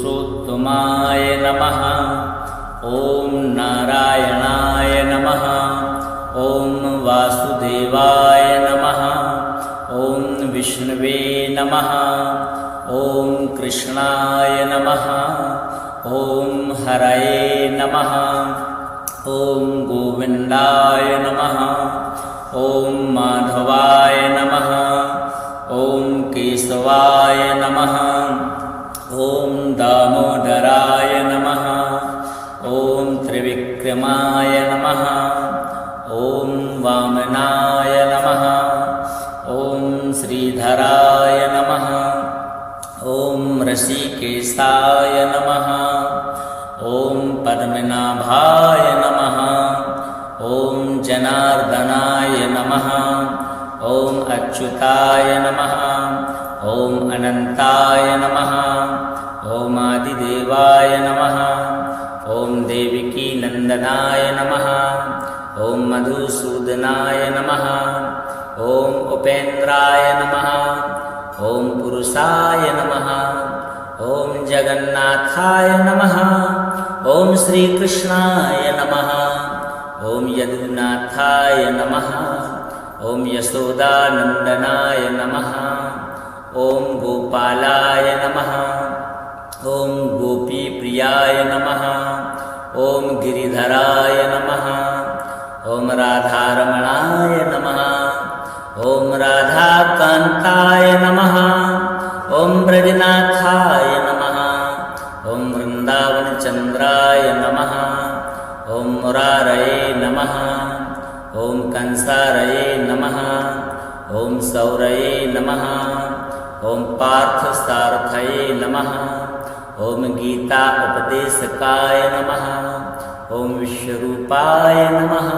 पुरुषोत्तमाय नमः। ॐ नारायणाय नमः। ॐ वासुदेवाय नमः। ॐ विष्णवे नमः। ॐ कृष्णाय नमः। ॐ हरये नमः। ॐ गोविन्दाय नमः। ॐ माधवाय नमः। ॐ केशवाय नमः। ॐ दामोदराय नमः। ॐ त्रिविक्रमाय नमः। ॐ वामनाय नमः। ॐ श्रीधराय नमः। ॐ ऋषिकेशाय नमः। ॐ पद्मनाभाय नमः। ॐ जनार्दनाय नमः। ॐ अच्युताय नमः। ॐ अनन्ताय नमः। ॐ आदिदेवाय नमः। ॐ देवकी नन्दनाय नमः। ॐ मधुसूदनाय नमः। ॐ उपेन्द्राय नमः। ॐ पुरुषाय नमः। ॐ जगन्नाथाय नमः। ॐ श्रीकृष्णाय नमः। ॐ यदुनाथाय नमः। ॐ यशोदानन्दनाय नमः। ॐ गोपालाय नमः। ॐ गोपीप्रियाय नमः। ॐ गिरिधराय नमः। ॐ राधारमणाय नमः। ॐ राधाकान्ताय नमः। ॐ ब्रजनाथाय नमः। ॐ वृन्दावनचन्द्राय नमः। ॐ मुरारये नमः। ॐ कंसारये नमः। ॐ सौरये नमः। ॐ पार्थसारथये नमः। ॐ गीता उपदेशकाय नमः। ॐ विश्वरूपाय नमः।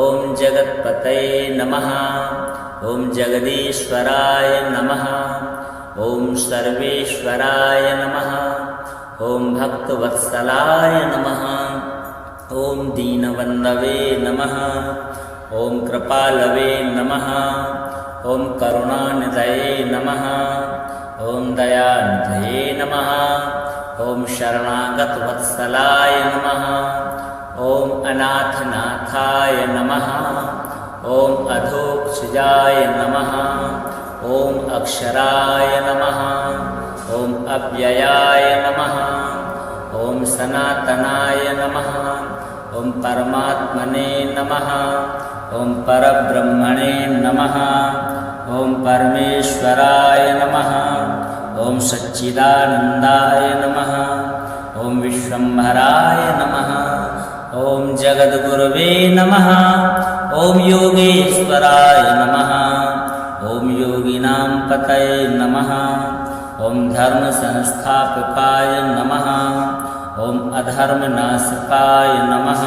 ॐ जगत्पतये नमः। ॐ जगदीश्वराय नमः। ॐ सर्वेश्वराय नमः। ॐ भक्तवत्सलाय नमः। ॐ दीनबन्धवे नमः। ॐ कृपालवे नमः। ॐ करुणानिधये नमः। ॐ दयानिधये नमः। ॐ शरणागतवत्सलाय नमः। ॐ अनाथनाथाय नमः। ॐ अधोक्षजाय नमः। ॐ अक्षराय नमः। ॐ अव्ययाय नमः। ॐ सनातनाय नमः। ॐ परमात्मने नमः। ॐ परब्रह्मणे नमः। ॐ परमेश्वराय नमः। ॐ सच्चिदानन्दाय नमः। ॐ विश्वम्भराय नमः। ॐ जगद्गुरवे नमः। ॐ योगेश्वराय नमः। ॐ योगिनां पतये नमः। ॐ धर्मसंस्थापकाय नमः। ॐ अधर्मनाशकाय नमः।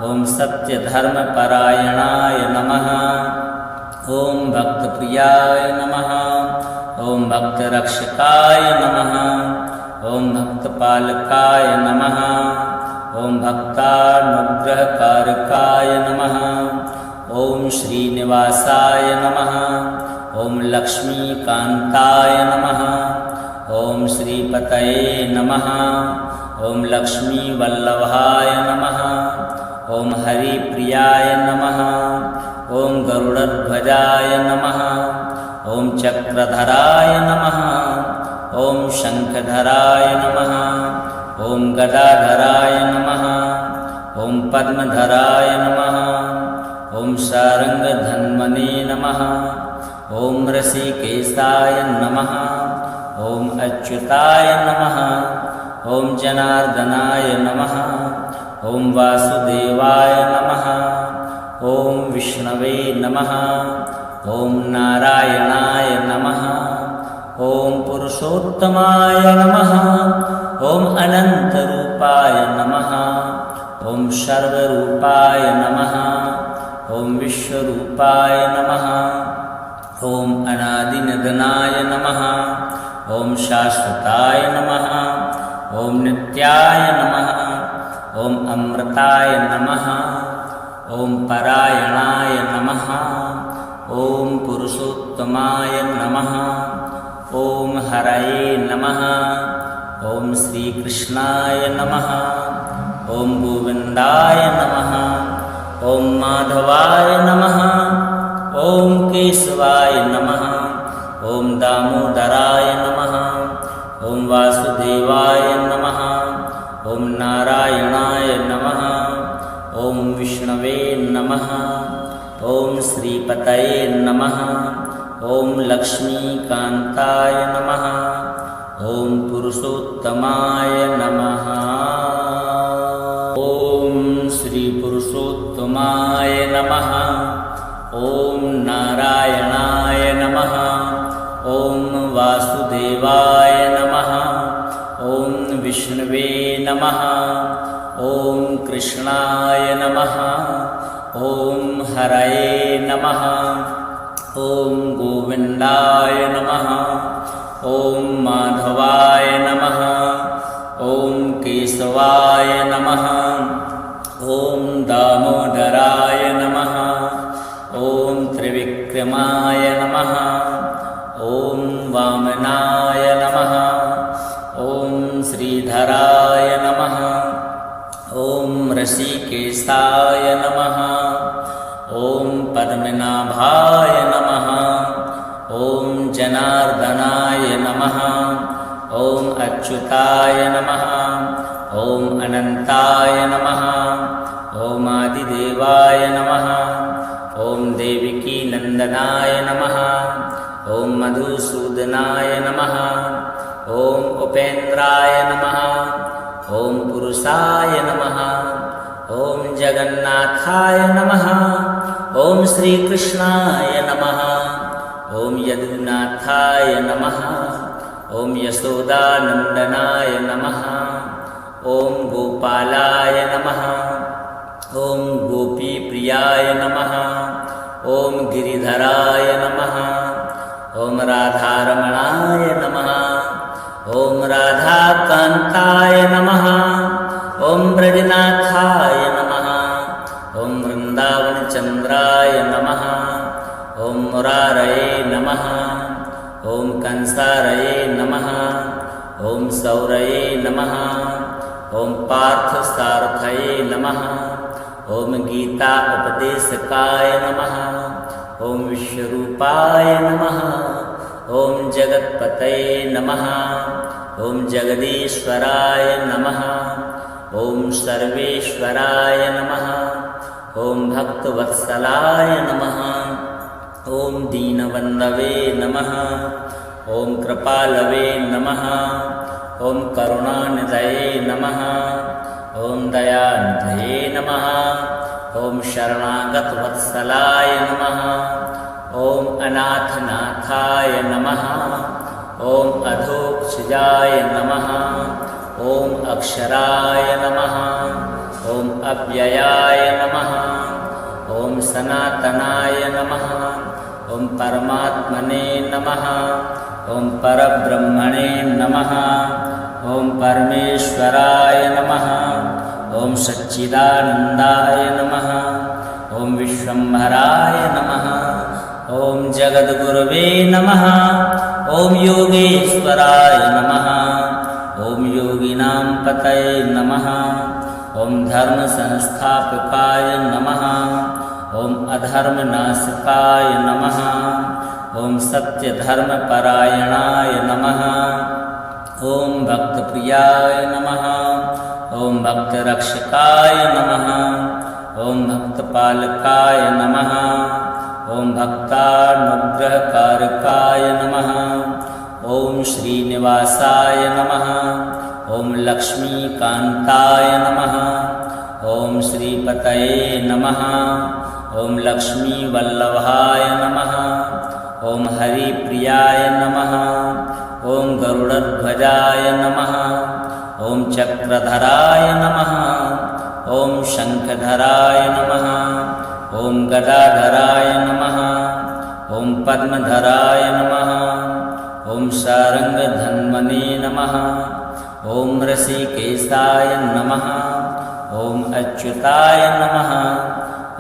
ॐ सत्यधर्मपरायणाय नमः। ॐ भक्तप्रियाय नमः। ॐ भक्तरक्षकाय नमः। ॐ भक्तपालकाय नमः। ॐ भक्तानुग्रहकारकाय नमः। ॐ श्रीनिवासाय नमः। ॐ लक्ष्मीकान्ताय नमः। ॐ श्रीपतये नमः। ॐ लक्ष्मीवल्लभाय नमः। ॐ हरिप्रियाय नमः। ॐ गरुडध्वजाय नमः। ॐ चक्रधराय नमः। ॐ शङ्खधराय नमः। ॐ गदाधराय नमः। ॐ पद्मधराय नमः। ॐ शार्ङ्गधन्वने नमः। ॐ ऋषिकेशाय नमः। ॐ अच्युताय नमः। ॐ जनार्दनाय नमः। ॐ वासुदेवाय नमः। ॐ विष्णवे नमः। ॐ नारायणाय नमः। ॐ पुरुषोत्तमाय नमः। ॐ अनन्तरूपाय नमः। ॐ सर्वरूपाय नमः। ॐ विश्वरूपाय नमः। ॐ अनादिनिधनाय नमः। ॐ शाश्वताय नमः। ॐ नित्याय नमः। ॐ अमृताय नमः। ॐ परायणाय नमः। ॐ पुरुषोत्तमाय नमः। ॐ हरये नमः। ॐ ॐ श्रीकृष्णाय नमः। ॐ गोविन्दाय नमः। ॐ माधवाय नमः। ॐ केशवाय नमः। ॐ दामोदराय नमः। ॐ वासुदेवाय नमः। ॐ नारायणाय नमः। ॐ विष्णवे नमः। ॐ श्रीपतये नमः। ॐ लक्ष्मीकान्ताय नमः। ॐ पुरुषोत्तमाय नमः। ॐ श्रीपुरुषोत्तमाय नमः। ॐ नारायणाय नमः। ॐ वासुदेवाय नमः। ॐ विष्णवे नमः। ॐ कृष्णाय नमः। ॐ हरये नमः। ॐ गोविन्दाय नमः। ॐ माधवाय नमः। ॐ केशवाय नमः। ॐ दामोदराय नमः। ॐ त्रिविक्रमाय नमः। ॐ वामनाय नमः। ॐ श्रीधराय नमः। ॐ ऋषिकेशाय नमः। ॐ पद्मनाभाय नमः। ॐ जनार्दनाय नमः। ॐ अच्युताय नमः। ॐ अनन्ताय नमः। ॐ आदिदेवाय नमः। ॐ देवकीनन्दनाय नमः। ॐ मधुसूदनाय नमः। ॐ उपेन्द्राय नमः। ॐ पुरुषाय नमः। ॐ जगन्नाथाय नमः। ॐ श्रीकृष्णाय नमः। ॐ यदुनाथाय नमः। ॐ यशोदानन्दनाय नमः। ॐ गोपालाय नमः। ॐ गोपीप्रियाय नमः। ॐ गिरिधराय नमः। ॐ राधारमणाय नमः। ॐ राधाकान्ताय नमः। ॐ ब्रजनाथाय नमः। ॐ वृन्दावनचन्द्राय नमः। ॐ मुरारये नमः। ॐ कंसारये नमः। ॐ सौरये नमः। ॐ पार्थसारथये नमः। ॐ गीता उपदेशकाय नमः। ॐ विश्वरूपाय नमः। ॐ जगत्पतये नमः। ॐ जगदीश्वराय नमः। ॐ सर्वेश्वराय नमः। ॐ भक्तवत्सलाय नमः। ॐ दीनबन्धवे नमः। ॐ कृपालवे नमः। ॐ करुणानिधये नमः। ॐ दयानिधये नमः। ॐ शरणागतवत्सलाय नमः। ॐ अनाथनाथाय नमः। ॐ अधोक्षजाय नमः। ॐ अक्षराय नमः। ॐ अव्ययाय नमः। ॐ सनातनाय नमः। ॐ परमात्मने नमः। ॐ परब्रह्मणे नमः। ॐ परमेश्वराय नमः। ॐ सच्चिदानन्दाय नमः। ॐ विश्वम्भराय नमः। ॐ जगद्गुरवे नमः। ॐ योगेश्वराय नमः। ॐ योगिनां पतये नमः। ॐ धर्मसंस्थापकाय नमः। ॐ अधर्मनाशकाय नमः। ॐ सत्यधर्मपरायणाय नमः। ॐ भक्तप्रियाय नमः। ॐ भक्तरक्षकाय नमः। ॐ भक्तपालकाय नमः। ॐ भक्तानुग्रहकारकाय नमः। ॐ श्रीनिवासाय नमः। ॐ लक्ष्मीकान्ताय नमः। ॐ श्रीपतये नमः। ॐ लक्ष्मीवल्लभाय नमः। ॐ हरिप्रियाय नमः। ॐ गरुडध्वजाय नमः। ॐ चक्रधराय नमः। ॐ शङ्खधराय नमः। ॐ गदाधराय नमः। ॐ पद्मधराय नमः। ॐ शारङ्गधन्वने नमः। ॐ ऋषिकेशाय नमः। ॐ अच्युताय नमः।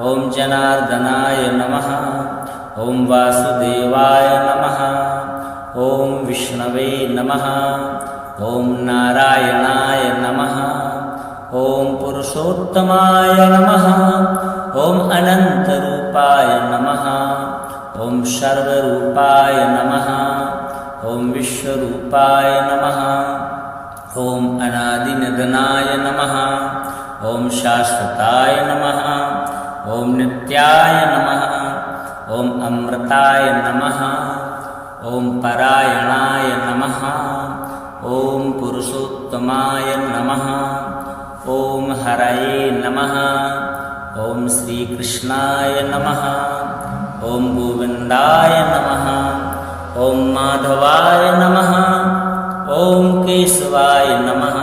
ॐ जनार्दनाय नमः। ॐ वासुदेवाय नमः। ॐ विष्णवे नमः। ॐ नारायणाय नमः। ॐ पुरुषोत्तमाय नमः। ॐ अनन्तरूपाय नमः। ॐ सर्वरूपाय नमः। ॐ विश्वरूपाय नमः। ॐ अनादिनिधनाय नमः। ॐ शाश्वताय नमः। ॐ नित्याय नमः। ॐ अमृताय नमः। ॐ परायणाय नमः। ॐ पुरुषोत्तमाय नमः। ॐ हरये नमः। ॐ श्रीकृष्णाय नमः। ॐ गोविन्दाय नमः। ॐ माधवाय नमः। ॐ केशवाय नमः।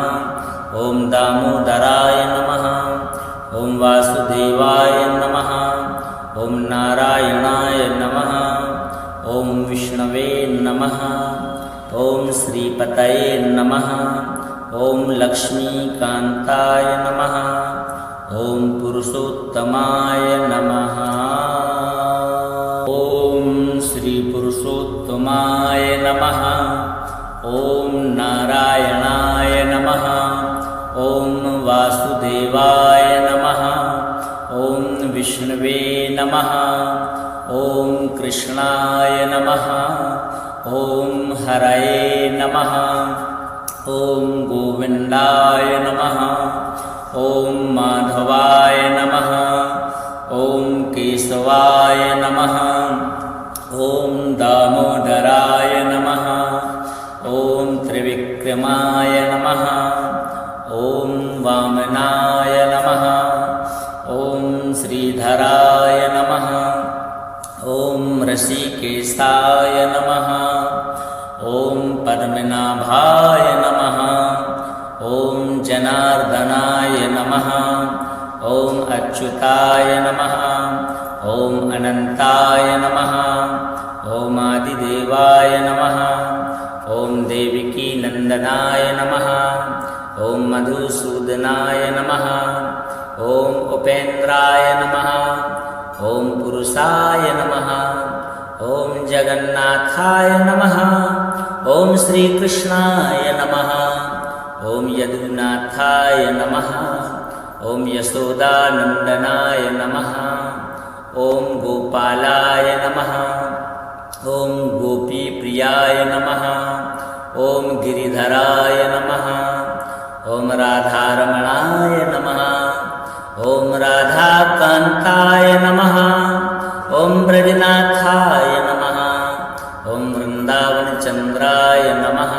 ॐ दामोदराय नमः। ॐ वासुदेवाय नमः। ॐ नारायणाय नमः। ॐ विष्णवे नमः। ॐ श्रीपतये नमः। ॐ लक्ष्मीकान्ताय नमः। ॐ पुरुषोत्तमाय नमः। ॐ श्रीपुरुषोत्तमाय नमः। ॐ नारायणाय नमः। ॐ वासुदेवाय नमः। ॐ विष्णवे नमः। ॐ कृष्णाय नमः। ॐ हरये नमः। ॐ गोविन्दाय नमः। ॐ माधवाय नमः। ॐ केशवाय नमः। ॐ दामोदराय नमः। ॐ त्रिविक्रमाय नमः। ॐ वामनाय नमः। ॐ श्रीधराय नमः। ॐ ऋषिकेशाय नमः। ॐ पद्मनाभाय नमः। ॐ जनार्दनाय नमः। ॐ अच्युताय नमः। ॐ अनन्ताय नमः। ॐ आदिदेवाय नमः। ॐ देवकी नन्दनाय नमः। ॐ मधुसूदनाय नमः। ॐ उपेन्द्राय नमः। ॐ पुरुषाय नमः। ॐ जगन्नाथाय नमः। ॐ श्रीकृष्णाय नमः। ॐ यदुनाथाय नमः। ॐ यशोदानन्दनाय नमः। ॐ गोपालाय नमः। ॐ गोपीप्रियाय नमः। ॐ गिरिधराय नमः। ॐ राधारमणाय नमः। ॐ राधाकान्ताय नमः। ॐ ब्रजनाथाय नमः। ॐ वृन्दावनचन्द्राय नमः।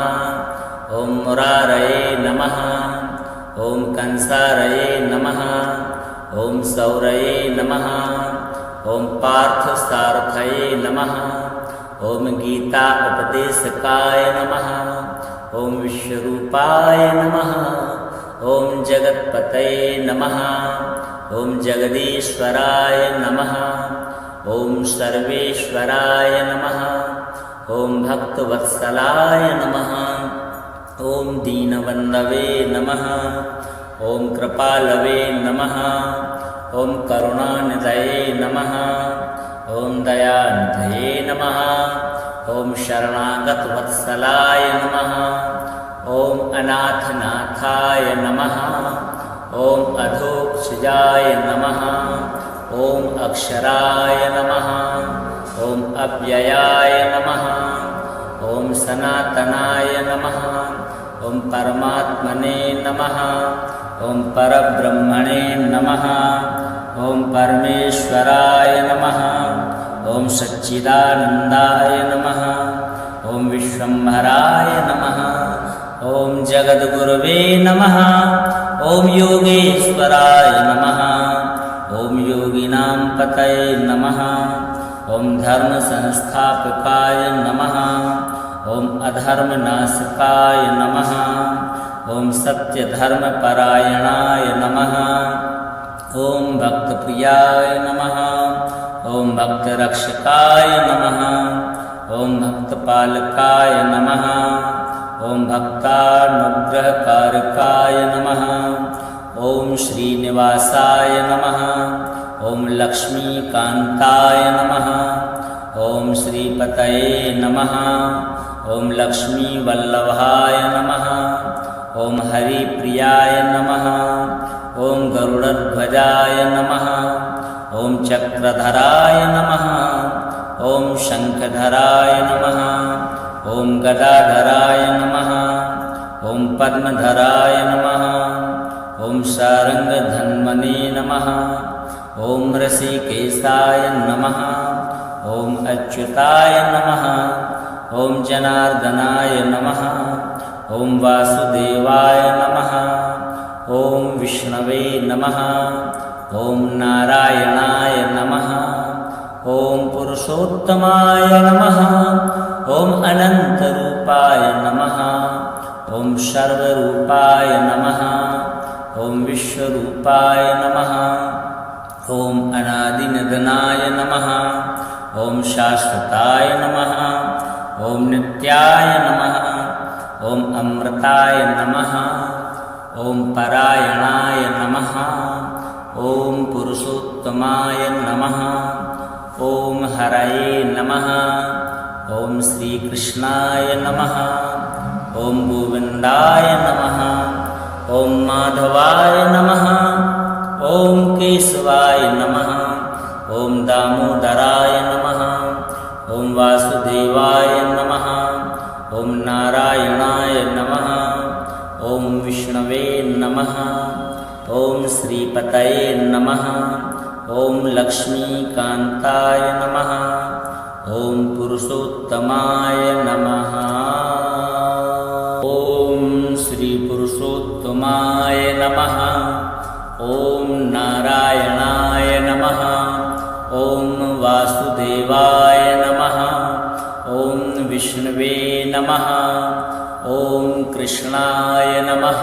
ॐ मुरारये नमः। ॐ कंसारये नमः। ॐ सौरये नमः। ॐ पार्थसारथये नमः। ॐ गीता उपदेशकाय नमः। ॐ विश्वरूपाय नमः। ॐ जगत्पतये नमः। ॐ जगदीश्वराय नमः। ॐ सर्वेश्वराय नमः। ॐ भक्तवत्सलाय नमः। ॐ दीनबन्धवे नमः। ॐ कृपालवे नमः। ॐ करुणानिधये नमः। ॐ दयानिधये नमः। ॐ शरणागतवत्सलाय नमः। ॐ अनाथनाथाय नमः। ॐ अधोक्षजाय नमः। ॐ अक्षराय नमः। ॐ अव्ययाय नमः। ॐ सनातनाय नमः। ॐ परमात्मने नमः। ॐ परब्रह्मणे नमः। ॐ परमेश्वराय नमः। ॐ सच्चिदानन्दाय नमः। ॐ विश्वम्भराय नमः। ॐ जगद्गुरवे नमः। ॐ योगेश्वराय नमः। ॐ योगिनां पतये नमः। ॐ धर्मसंस्थापकाय नमः। ॐ अधर्मनाशकाय नमः। ॐ सत्यधर्मपरायणाय नमः। ॐ भक्तप्रियाय नमः। ॐ भक्तरक्षकाय नमः। ॐ भक्तपालकाय नमः। ॐ भक्तानुग्रहकारकाय नमः। ॐ श्रीनिवासाय नमः। ॐ लक्ष्मीकान्ताय नमः। ॐ श्रीपतये नमः। ॐ लक्ष्मीवल्लभाय नमः। प्रियाय नमः। ॐ गरुडध्वजाय नमः। ॐ चक्रधराय नमः। ॐ शङ्खधराय नमः। ॐ गदाधराय नमः। ॐ पद्मधराय नमः। ॐ सारङ्गधन्वने नमः। ॐ ऋषिकेशाय नमः। ॐ अच्युताय नमः। ॐ जनार्दनाय नमः। ॐ वासुदेवाय नमः। ॐ विष्णवे नमः। ॐ नारायणाय नमः। ॐ पुरुषोत्तमाय नमः। ॐ अनन्तरूपाय नमः। ॐ सर्वरूपाय नमः। ॐ विश्वरूपाय नमः। ॐ अनादिनिधनाय नमः। ॐ शाश्वताय नमः। ॐ नित्याय नमः। ॐ अमृताय नमः। ॐ परायणाय नमः। ॐ पुरुषोत्तमाय नमः। ॐ हरये नमः। ॐ श्रीकृष्णाय नमः। ॐ गोविन्दाय नमः। ॐ माधवाय नमः। ॐ केशवाय नमः। ॐ दामोदराय नमः। ॐ वासुदेवाय नमः। ॐ नारायणाय नमः। ॐ विष्णवे नमः। ॐ श्रीपतये नमः। ॐ लक्ष्मीकान्ताय नमः। ॐ पुरुषोत्तमाय नमः। ॐ श्रीपुरुषोत्तमाय नमः। ॐ नारायणाय नमः। ॐ वासुदेवाय नमः। ॐ विष्णवे नमः। ॐ कृष्णाय नमः।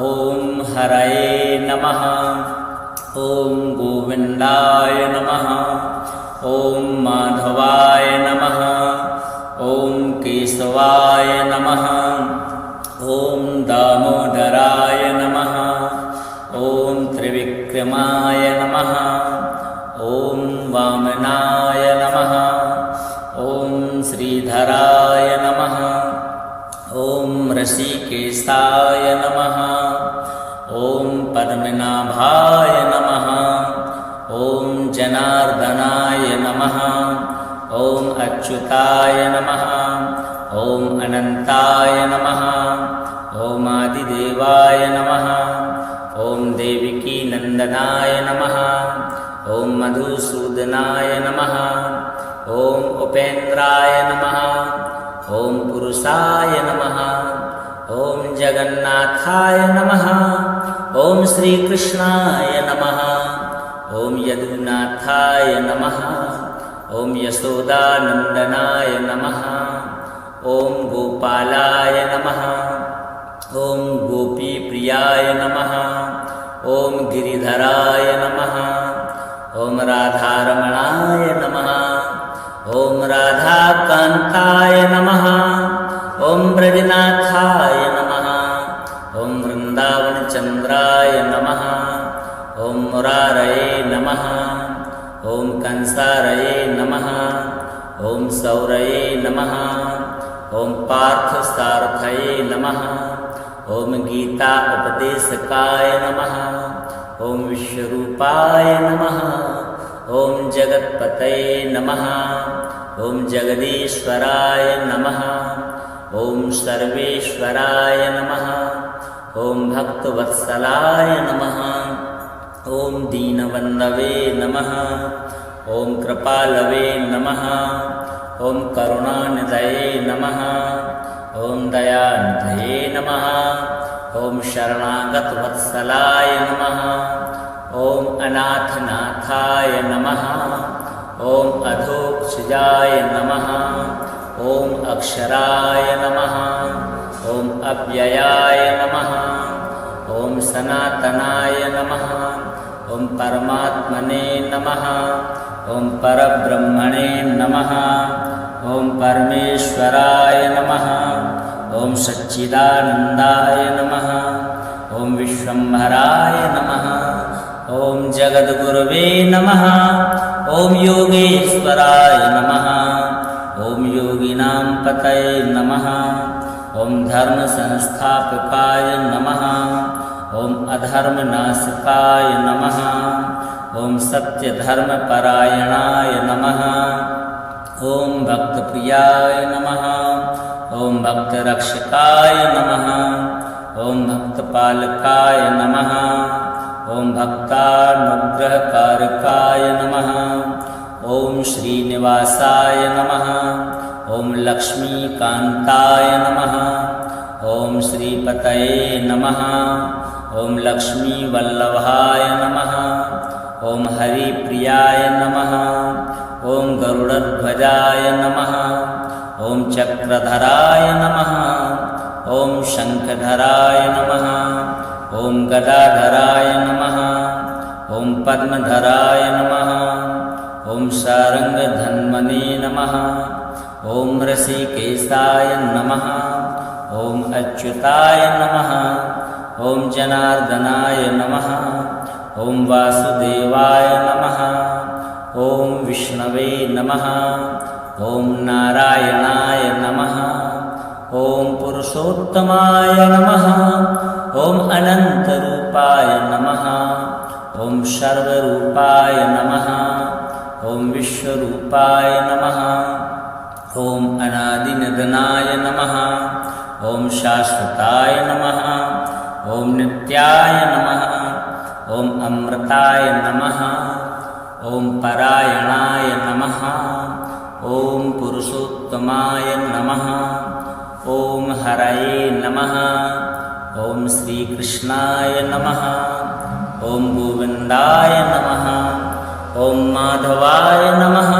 ॐ हरये नमः। ॐ गोविन्दाय नमः। ॐ माधवाय नमः। ॐ केशवाय नमः। ॐ दामोदराय नमः। ॐ त्रिविक्रमाय नमः। ॐ वामनाय नमः। ॐ श्रीधराय नमः। ॐ ऋषिकेशाय नमः। ॐ पद्मनाभाय नमः। ॐ जनार्दनाय नमः। ॐ अच्युताय नमः। ॐ अनन्ताय नमः। ॐ आदिदेवाय नमः। ॐ देवकी नन्दनाय नमः। ॐ मधुसूदनाय नमः। ॐ उपेन्द्राय नमः। ॐ पुरुषाय नमः। ॐ जगन्नाथाय नमः। ॐ श्रीकृष्णाय नमः। ॐ यदुनाथाय नमः। ॐ यशोदानन्दनाय नमः। ॐ गोपालाय नमः। ॐ गोपीप्रियाय नमः। ॐ गिरिधराय नमः। ॐ राधारमणाय नमः। ॐ राधाकान्ताय नमः। ॐ ब्रजनाथाय नमः। ॐ वृन्दावनचन्द्राय नमः। ॐ मुरारये नमः। ॐ कंसारये नमः। ॐ सौरये नमः। ॐ पार्थसारथये नमः। ॐ गीता उपदेशकाय नमः। ॐ विश्वरूपाय नमः। ॐ जगत्पतये नमः। ॐ जगदीश्वराय नमः। ॐ सर्वेश्वराय नमः। ॐ भक्तवत्सलाय नमः। ॐ दीनबन्धवे नमः। ॐ कृपालवे नमः। ॐ करुणानिधये नमः। ॐ दयानिधये नमः। ॐ शरणागतवत्सलाय नमः। ॐ अनाथनाथाय नमः। ॐ अधोक्षजाय नमः। ॐ अक्षराय नमः। ॐ अव्ययाय नमः। ॐ सनातनाय नमः। ॐ परमात्मने नमः। ॐ परब्रह्मणे नमः। ॐ परमेश्वराय नमः। ॐ सच्चिदानन्दाय नमः। ॐ विश्वम्भराय नमः। ॐ जगद्गुरवे नमः। ॐ योगेश्वराय नमः। ॐ योगिनां पतये नमः। ओम धर्म संस्थापकाय नमः। ओम अधर्मनाशकाय नमः। ओम सत्य धर्म परायणाय नमः। ओम भक्तप्रियाय नमः। ओम भक्तरक्षकाय नमः। ओम भक्तपालकाय नमः। ओम भक्तानुग्रहकारकाय नमः। ओम श्रीनिवासाय नमः। ओम लक्ष्मीकान्ताय नमः। ओम श्रीपतये नमः। ओम लक्ष्मीवल्लभाय नमः। ओम हरिप्रियाय नमः। ओम गरुडध्वजाय नमः। ओम चक्रधराय नमः। ओम शंखधराय नमः। ओम गदाधराय नमः। ओम पद्मधराय नमः। ओम शारंगधन्वने नमः। ओम ऋषिकेशाय नमः। ओम अच्युताय नमः। ओम जनार्दनाय नमः। ओम वासुदेवाय नमः। ओम विष्णवे नमः। ओम नारायणाय नमः। ओम पुरुषोत्तमाय नमः। ओम अनंतरूपाय नमः। ओम सर्वरूपाय नमः। ओम विश्वरूपाय नमः। ओम अनादिनिधनाय नमः। ओम शाश्वताय नमः। ओम नित्याय नमः। ओम अमृताय नमः। ओम परायणाय नमः। ओम पुरुषोत्तमाय नमः। ओम हरये नमः। ओम श्रीकृष्णाय नमः। ओम गोविन्दाय नमः। ओम माधवाय नमः।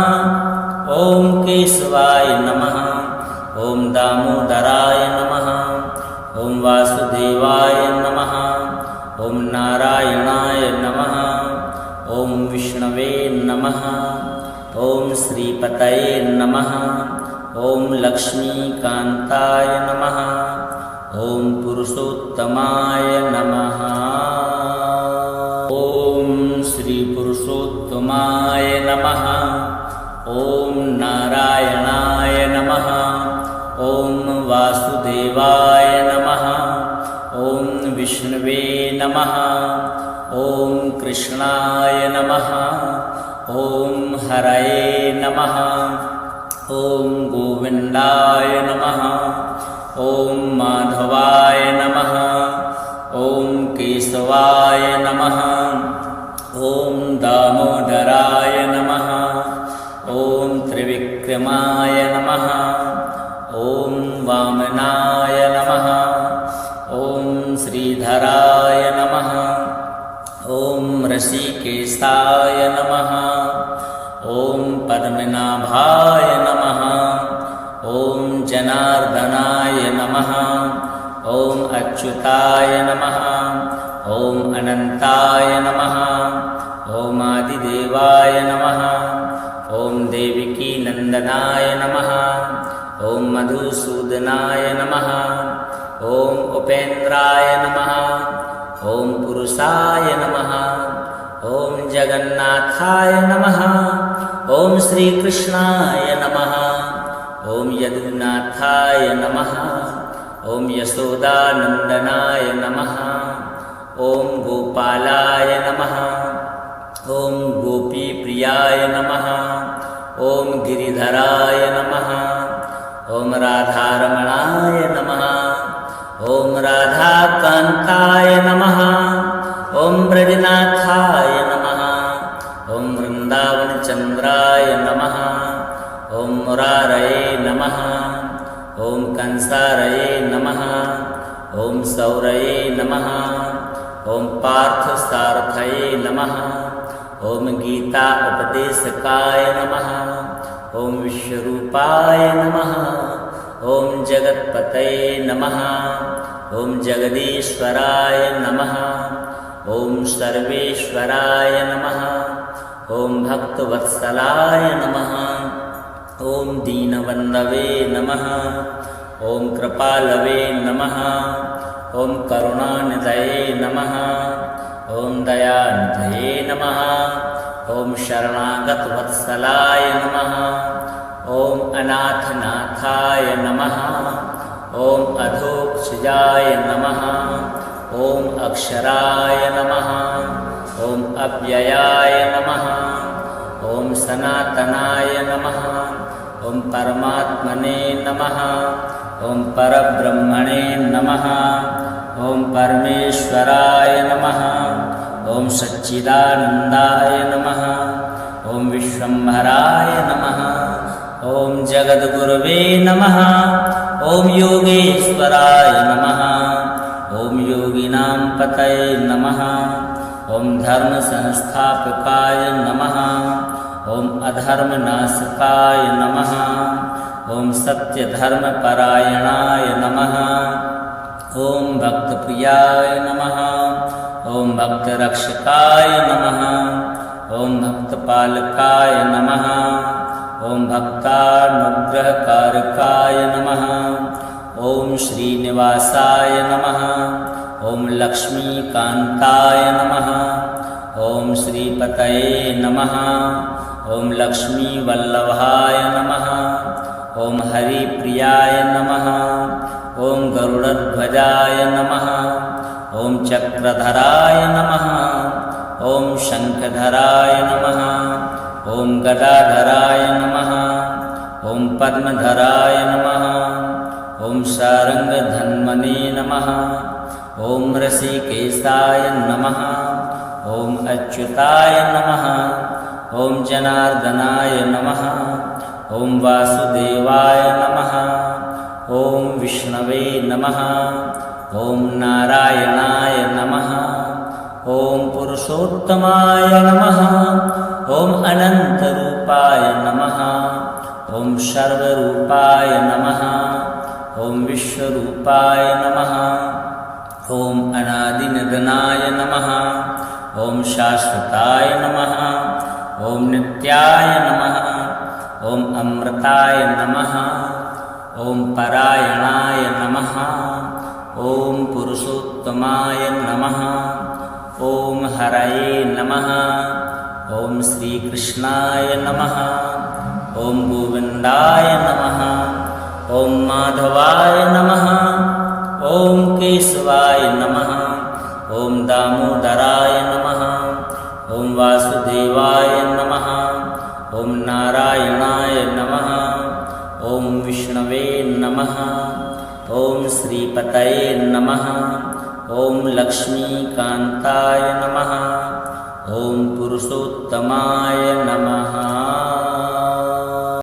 ओम केशवाय नमः। ओम दामोदराय नमः। ओम वासुदेवाय नमः। ओम नारायणाय नमः। ओम विष्णवे नमः। ओम श्रीपतये नमः। ओम लक्ष्मीकान्ताय नमः। ओम पुरुषोत्तमाय नमः। ओम श्री पुरुषोत्तमाय नमः। ओम नारायणाय नमः। ओम वासुदेवाय नमः। ओम विष्णवे नमः। ओम कृष्णाय नमः। ओम हरये नमः। ओम गोविन्दाय नमः। ओम माधवाय नमः। ओम केशवाय नमः। ओम दामोदराय नमः। ओम त्रिविक्रमाय नमः। ओम वामनाय नमः। ओम श्रीधराय नमः। ओम ऋषिकेशाय नमः। ओम पद्मनाभाय नमः। ओम जनार्दनाय नमः। ओम अच्युताय नमः। ओम अनंताय नमः। ओम आदिदेवाय नमः। ओम देवकी नंदनाय नमः। ओम मधुसूदनाय नमः। ओम उपेन्द्राय नमः। ओम पुरुषाय नमः। ओम जगन्नाथाय नमः। ओम श्रीकृष्णाय नमः। ओम यदुनाथाय नमः। ओम यशोदानंदनाय नमः। ओम गोपालाय नमः। ओम गोपीप्रियाय नमः। ओम गिरिधराय नमः। ओम राधारमणाय नमः। ओम राधाकान्ताय नमः। ओम ब्रजनाथाय नमः। ओम वृंदावनचंद्राय नमः। ओम मुरारये नमः। ओम कंसारये नमः। ओम सौरये नमः। ओम पार्थसारथये नमः। ओम गीता उपदेशकाय नमः। ओम विश्वरूपाय नमः। ओम जगत्पतये नमः। ओम जगदीश्वराय नमः। ओम सर्वेश्वराय नमः। ओम भक्तवत्सलाय नमः। ओम दीनबन्धवे नमः। ओम कृपालवे नमः। ओम करुणानिधये नमः। ओम दयानिधये नमः। ओम शरणागतवत्सलाय नमः। ओम अनाथनाथाय नमः। ॐ अधोक्षजाय नमः। ॐ अक्षराय नमः। ॐ अव्ययाय नमः। ॐ सनातनाय नमः। ॐ परमात्मने नमः। ॐ परब्रह्मणे नमः। ॐ परमेश्वराय नमः। ॐ सच्चिदानन्दाय नमः। ॐ विश्वम्भराय नमः। ॐ जगद्गुरवे नमः। ॐ योगेश्वराय नमः। ॐ योगिनां पतये नमः। ॐ धर्मसंस्थापकाय नमः। ॐ अधर्मनाशकाय नमः। ॐ सत्यधर्मपरायणाय नमः। ॐ भक्तप्रियाय नमः। ॐ भक्तरक्षकाय नमः। ॐ भक्तपालकाय नमः। ॐ भक्तानुग्रहकारकाय नमः। ॐ श्रीनिवासाय नमः। ॐ लक्ष्मीकान्ताय नमः। ॐ श्रीपतये नमः। ॐ लक्ष्मीवल्लभाय नमः। ॐ हरिप्रियाय नमः। ॐ गरुडध्वजाय नमः। ॐ चक्रधराय नमः। ॐ शङ्खधराय नमः। ॐ गदाधराय नमः। ॐ पद्मधराय नमः। ॐ शार्ङ्गधन्वने नमः। ॐ ऋषिकेशाय नमः। ॐ अच्युताय नमः। ॐ जनार्दनाय नमः। ॐ वासुदेवाय नमः। ॐ विष्णवे नमः। ॐ नारायणाय नमः। ॐ पुरुषोत्तमाय नमः। ॐ अनन्तरूपाय नमः। ॐ सर्वरूपाय नमः। ॐ विश्वरूपाय नमः। ॐ अनादिनिधनाय नमः। ॐ शाश्वताय नमः। ॐ नित्याय नमः। ॐ अमृताय नमः। ॐ परायणाय नमः। ॐ पुरुषोत्तमाय नमः। ॐ हरये नमः। ॐ श्रीकृष्णाय नमः। ॐ गोविन्दाय नमः। ॐ माधवाय नमः। ॐ केशवाय नमः। ॐ दामोदराय नमः। ॐ वासुदेवाय नमः। ॐ नारायणाय नमः। ॐ विष्णवे नमः। ॐ श्रीपतये नमः। ॐ लक्ष्मीकान्ताय नमः। ॐ पुरुषोत्तमाय नमः।